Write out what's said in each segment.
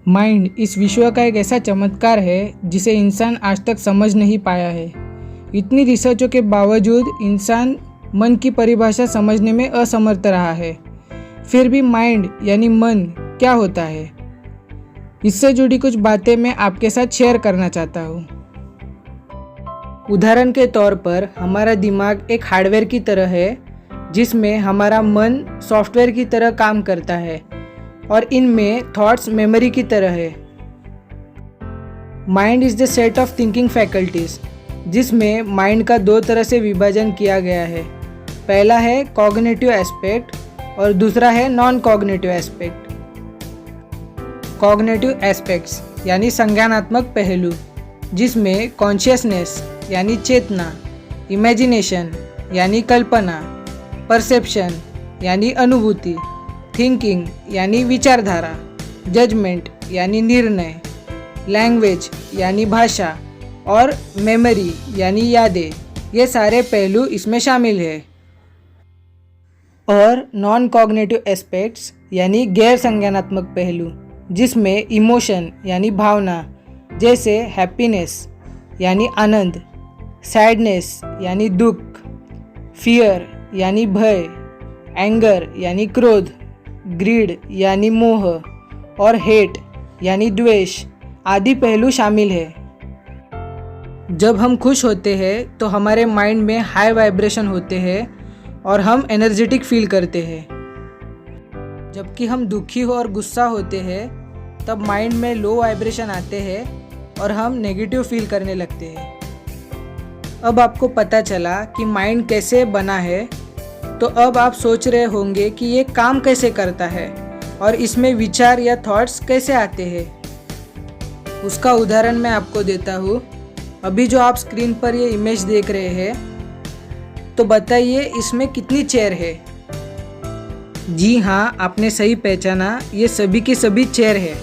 Mind इस विश्व का एक ऐसा चमत्कार है जिसे इंसान आज तक समझ नहीं पाया है। इतनी रिसर्चों के बावजूद इंसान मन की परिभाषा समझने में असमर्थ रहा है। फिर भी माइंड यानी मन क्या होता है, इससे जुड़ी कुछ बातें मैं आपके साथ शेयर करना चाहता हूँ। उदाहरण के तौर पर हमारा दिमाग एक हार्डवेयर की तरह है जिसमें हमारा मन सॉफ्टवेयर की तरह काम करता है और इनमें थॉट्स मेमोरी की तरह है। Mind is the set of thinking faculties, जिसमें माइंड का दो तरह से विभाजन किया गया है। पहला है कॉग्निटिव एस्पेक्ट और दूसरा है non cognitive aspect. Cognitive aspects यानी संज्ञानात्मक पहलू, जिसमें कॉन्शियसनेस यानी चेतना, इमेजिनेशन यानी कल्पना, परसेप्शन यानी अनुभूति, थिंकिंग यानी विचारधारा, जजमेंट यानी निर्णय, लैंग्वेज यानी भाषा और मेमोरी यानी यादें, ये सारे पहलू इसमें शामिल है। और नॉन कॉग्निटिव एस्पेक्ट्स यानी गैर संज्ञानात्मक पहलू, जिसमें इमोशन यानी भावना जैसे हैप्पीनेस यानी आनंद, सैडनेस यानी दुख, फियर यानी भय, एंगर यानी क्रोध, ग्रीड यानी मोह और हेट यानी द्वेष आदि पहलू शामिल है। जब हम खुश होते हैं तो हमारे माइंड में हाई वाइब्रेशन होते हैं और हम एनर्जेटिक फील करते हैं। जबकि हम दुखी हो और गुस्सा होते हैं तब माइंड में लो वाइब्रेशन आते हैं और हम नेगेटिव फील करने लगते हैं। अब आपको पता चला कि माइंड कैसे बना है, तो अब आप सोच रहे होंगे कि ये काम कैसे करता है और इसमें विचार या थॉट्स कैसे आते हैं। उसका उदाहरण मैं आपको देता हूँ। अभी जो आप स्क्रीन पर ये इमेज देख रहे हैं, तो बताइए इसमें कितनी चेयर है। जी हाँ, आपने सही पहचाना, ये सभी की सभी चेयर है।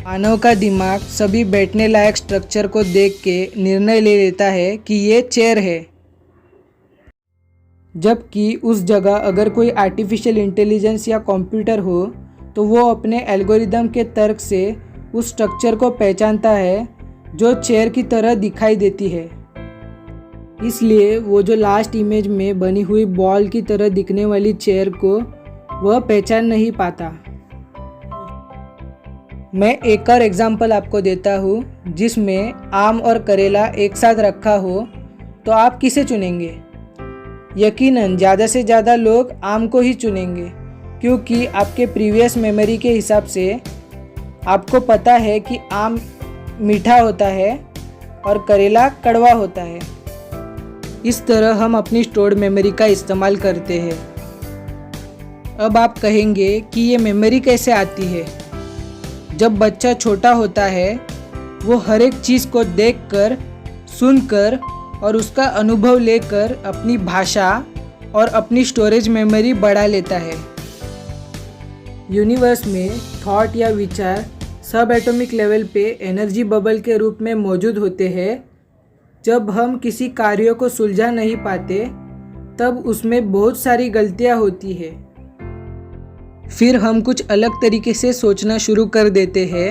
मानव का दिमाग सभी बैठने लायक स्ट्रक्चर को देख के निर्णय ले लेता है कि ये चेयर है, जबकि उस जगह अगर कोई आर्टिफिशियल इंटेलिजेंस या कंप्यूटर हो तो वो अपने एल्गोरिदम के तर्क से उस स्ट्रक्चर को पहचानता है जो चेयर की तरह दिखाई देती है। इसलिए वो जो लास्ट इमेज में बनी हुई बॉल की तरह दिखने वाली चेयर को वह पहचान नहीं पाता। मैं एक और एग्जांपल आपको देता हूँ, जिसमें आम और करेला एक साथ रखा हो तो आप किसे चुनेंगे? यकीनन ज़्यादा से ज़्यादा लोग आम को ही चुनेंगे, क्योंकि आपके प्रीवियस मेमोरी के हिसाब से आपको पता है कि आम मीठा होता है और करेला कड़वा होता है। इस तरह हम अपनी स्टोर्ड मेमोरी का इस्तेमाल करते हैं। अब आप कहेंगे कि ये मेमोरी कैसे आती है? जब बच्चा छोटा होता है वो हर एक चीज़ को देखकर, सुनकर और उसका अनुभव लेकर अपनी भाषा और अपनी स्टोरेज मेमोरी बढ़ा लेता है। यूनिवर्स में थॉट या विचार सब एटॉमिक लेवल पे एनर्जी बबल के रूप में मौजूद होते हैं। जब हम किसी कार्य को सुलझा नहीं पाते तब उसमें बहुत सारी गलतियां होती है। फिर हम कुछ अलग तरीके से सोचना शुरू कर देते हैं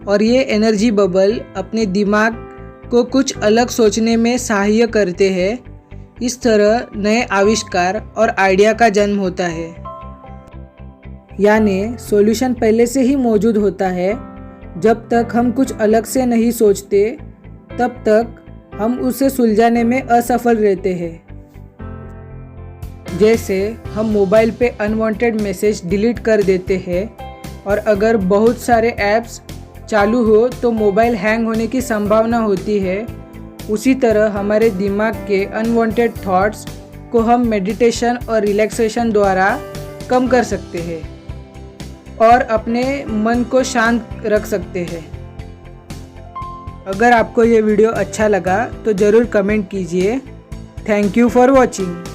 और ये एनर्जी बबल अपने दिमाग को कुछ अलग सोचने में सहाय्य करते हैं। इस तरह नए आविष्कार और आइडिया का जन्म होता है। यानी सॉल्यूशन पहले से ही मौजूद होता है। जब तक हम कुछ अलग से नहीं सोचते तब तक हम उसे सुलझाने में असफल रहते हैं। जैसे हम मोबाइल पे अनवांटेड मैसेज डिलीट कर देते हैं और अगर बहुत सारे ऐप्स चालू हो तो मोबाइल हैंग होने की संभावना होती है। उसी तरह हमारे दिमाग के अनवांटेड थॉट्स को हम मेडिटेशन और रिलैक्सेशन द्वारा कम कर सकते हैं और अपने मन को शांत रख सकते हैं। अगर आपको ये वीडियो अच्छा लगा तो ज़रूर कमेंट कीजिए। Thank you for watching.